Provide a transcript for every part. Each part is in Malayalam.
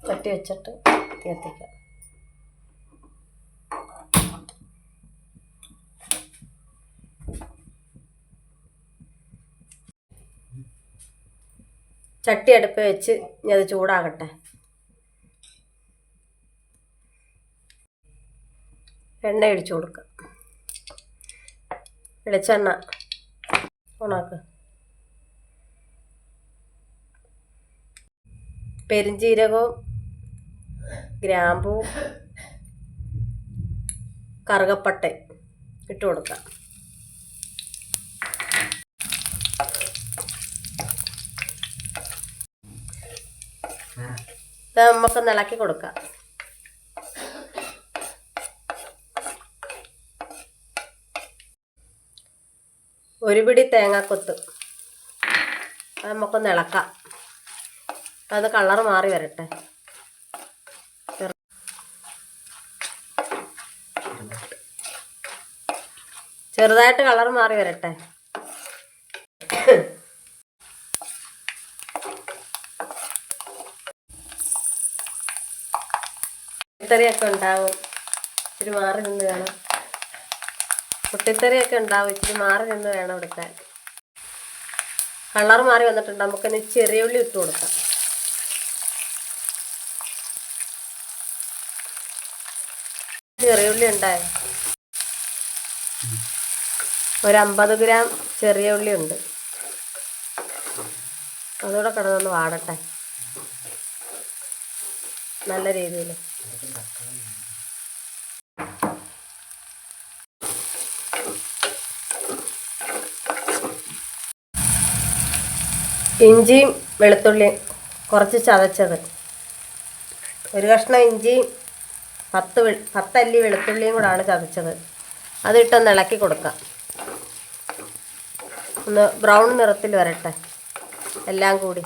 ചട്ടി വെച്ചിട്ട് കത്തിക്കാം. ചട്ടി അടുപ്പ് വെച്ച് ഇനി അത് ചൂടാകട്ടെ. എണ്ണ ഒഴിച്ചു കൊടുക്കുക. വെളിച്ചെണ്ണ ഓണാക്കുക. പെരിഞ്ജീരകവും ഗ്രാമ്പൂ കറുകപ്പട്ട ഇട്ട് കൊടുക്കാം. ഇത് നമുക്ക് ഇളക്കി കൊടുക്കാം. ഒരു പിടി തേങ്ങാക്കൊത്ത് അത് നമുക്കൊന്ന് ഇളക്കാം. അത് കളർ മാറി വരട്ടെ. ചെറുതായിട്ട് കളർ മാറി വരട്ടെ. പൊട്ടിത്തെറിയൊക്കെ ഉണ്ടാവും, ഇച്ചിരി മാറി നിന്ന് വേണം. പൊട്ടിത്തെറിയൊക്കെ ഉണ്ടാവും, ഇച്ചിരി മാറി നിന്ന് വേണം എടുക്കാൻ. കളർ മാറി വന്നിട്ടുണ്ട്. നമുക്കിനി ചെറിയ ഉള്ളി ഇട്ട് കൊടുക്കാം. ചെറിയ ഉള്ളി ഉണ്ടായി ഒരു 50 ഗ്രാം ചെറിയ ഉള്ളി ഉണ്ട്. അതുകൂടെ കിടന്നൊന്ന് വാടട്ടെ നല്ല രീതിയിൽ. ഇഞ്ചിയും വെളുത്തുള്ളിയും കുറച്ച് ചതച്ചത്, ഒരു കഷ്ണം ഇഞ്ചിയും 10 അല്ലി വെളുത്തുള്ളിയും കൂടാണ് ചതച്ചത്. അതിട്ടൊന്ന് ഇളക്കി കൊടുക്കാം. ഒന്ന് ബ്രൗൺ നിറത്തിൽ വരട്ടെ എല്ലാം കൂടി.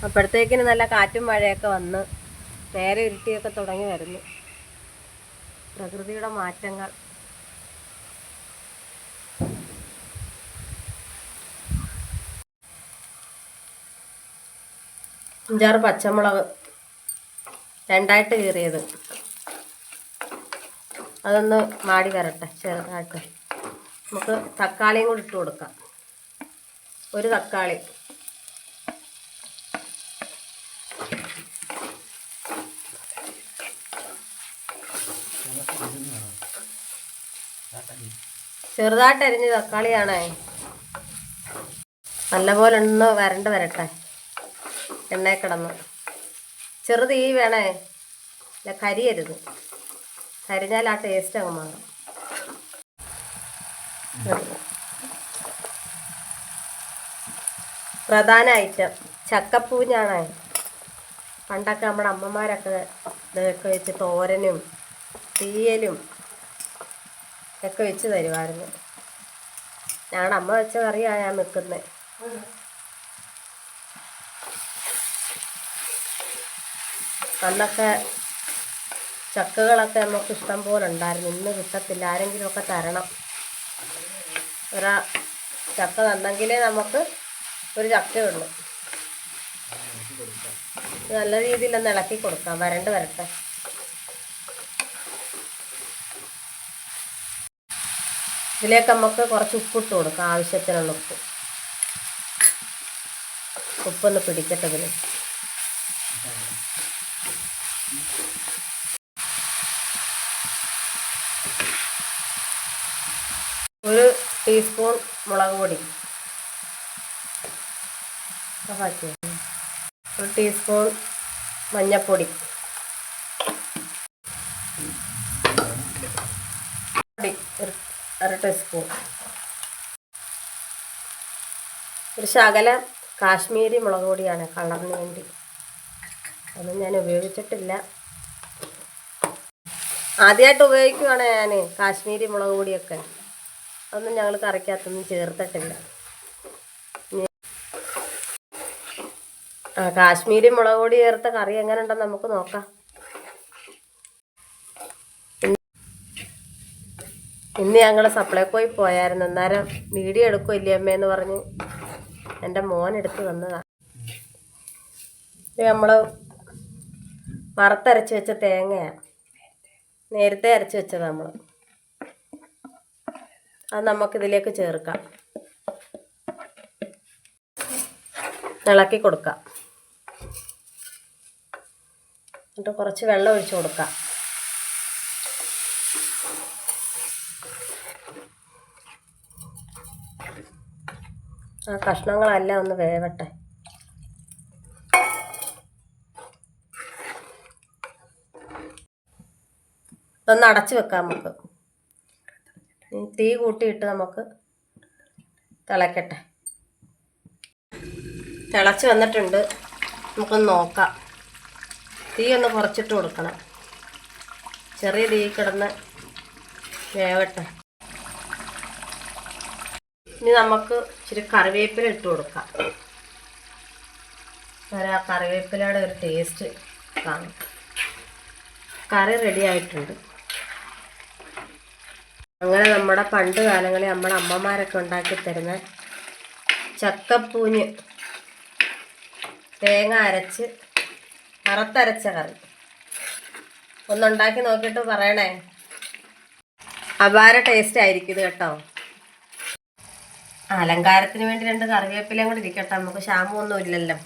അപ്പോഴത്തേക്കിന് നല്ല കാറ്റും മഴയൊക്കെ വന്ന് നേരെ ഇരുട്ടിയൊക്കെ തുടങ്ങി വരുന്നു. പ്രകൃതിയുടെ മാറ്റങ്ങൾ. അഞ്ചാറ് പച്ചമുളക് രണ്ടായിട്ട് കീറിയത്, അതൊന്ന് മാടി വരട്ടെ ചെറുതായിട്ട്. നമുക്ക് തക്കാളിയും കൂടി ഇട്ട് കൊടുക്കാം. ഒരു തക്കാളി, ചെറുതായിട്ട് അരിഞ്ഞ തക്കാളിയാണേ. നല്ലപോലെ ഒന്ന് വരണ്ട് വരട്ടെ എണ്ണയിൽ കിടന്ന്. ചെറുത് ഈ വേണേ, ഇല്ല കരിയരുത്. കരിഞ്ഞാൽ ആ ടേസ്റ്റ് അങ്ങ് മാറും. പ്രധാന ഐറ്റം ചക്കപ്പൂഞ്ഞാണ്. പണ്ടൊക്കെ നമ്മുടെ അമ്മമാരൊക്കെ ഇതൊക്കെ വെച്ച് തോരനും തീയലും ഒക്കെ വെച്ച് തരുമായിരുന്നു. ഞങ്ങളുടെ അമ്മ വെച്ച കറിയാണ് ഞാൻ വെക്കുന്നത്. അന്നൊക്കെ ചക്കകളൊക്കെ നമുക്ക് ഇഷ്ടം പോലെ ഉണ്ടായിരുന്നു. ഇന്ന് കിട്ടത്തില്ല. ആരെങ്കിലുമൊക്കെ തരണം. ചക്ക തന്നെങ്കിലേ നമുക്ക് ഒരു ചക്കയുള്ളൂ. നല്ല രീതിയിൽ ഒന്ന് ഇളക്കി കൊടുക്കാം. വരണ്ട് വരട്ടെ. ഇതിലേക്ക് നമുക്ക് കുറച്ച് ഉപ്പിട്ട് കൊടുക്കാം. ആവശ്യത്തിനുള്ള ഉപ്പൊന്ന് പിടിക്കട്ടെ ഇതിന്. ഒരു ടീസ്പൂൺ മുളക് പൊടി, ഒരു ടീസ്പൂൺ മഞ്ഞൾപ്പൊടി, അര ടീസ്പൂൺ, ഒരു ശകലം കാശ്മീരി മുളക് പൊടിയാണ് കളറിന് വേണ്ടി. അതൊന്നും ഞാൻ ഉപയോഗിച്ചിട്ടില്ല. ആദ്യമായിട്ട് ഉപയോഗിക്കുവാണ് ഞാൻ കാശ്മീരി മുളക് പൊടിയൊക്കെ. അതൊന്നും ഞങ്ങൾ കറിക്കകത്തൊന്നും ചേർത്തിട്ടില്ല. കാശ്മീരി മുളക് പൊടി ചേർത്ത കറി എങ്ങനെ ഉണ്ടെന്ന് നമുക്ക് നോക്കാം. ഇന്ന് ഞങ്ങൾ സപ്ലൈക്കോയിൽ പോയായിരുന്നു. അന്നേരം വീഡിയോ എടുക്കുമല്ലേ അമ്മയെന്ന് പറഞ്ഞ് എൻ്റെ മോൻ എടുത്ത് തന്നതാണ്. ഇത് നമ്മൾ വറുത്തരച്ച് വെച്ച തേങ്ങയാണ്, നേരത്തെ അരച്ച് വെച്ചത് നമ്മൾ. അത് നമുക്കിതിലേക്ക് ചേർക്കാം, ഇളക്കി കൊടുക്കാം. എന്നിട്ട് കുറച്ച് വെള്ളം ഒഴിച്ച് കൊടുക്കാം. ആ കഷ്ണങ്ങളെല്ലാം ഒന്ന് വേവട്ടെ. ഇതൊന്ന് അടച്ച് വെക്കാം നമുക്ക്. തീ കൂട്ടിയിട്ട് നമുക്ക് തിളക്കട്ടെ. തിളച്ച് വന്നിട്ടുണ്ട്, നമുക്കൊന്ന് നോക്കാം. തീ ഒന്ന് കുറച്ചിട്ട് കൊടുക്കണം, ചെറിയ തീ കിടന്ന് വേവട്ടെ. ഇനി നമുക്ക് ഇച്ചിരി കറിവേപ്പില ഇട്ട് കൊടുക്കാം. ആ കറിവേപ്പിലയുടെ ഒരു ടേസ്റ്റ് കാണും. കറി റെഡി ആയിട്ടുണ്ട്. അങ്ങനെ നമ്മുടെ പണ്ട് കാലങ്ങളിൽ നമ്മുടെ അമ്മമാരൊക്കെ ഉണ്ടാക്കി തരുന്ന ചക്കപ്പൂഞ്ഞ് തേങ്ങ അരച്ച് വറുത്തരച്ച കറി ഒന്നുണ്ടാക്കി നോക്കിയിട്ട് പറയണേ. അപാര ടേസ്റ്റ് ആയിരിക്കും ഇത് കേട്ടോ. അലങ്കാരത്തിന് വേണ്ടി 2 കറിവേപ്പിലയും കൂടി ഇരിക്കട്ടെ, നമുക്ക് ക്ഷാമമൊന്നും ഇല്ലല്ലോ.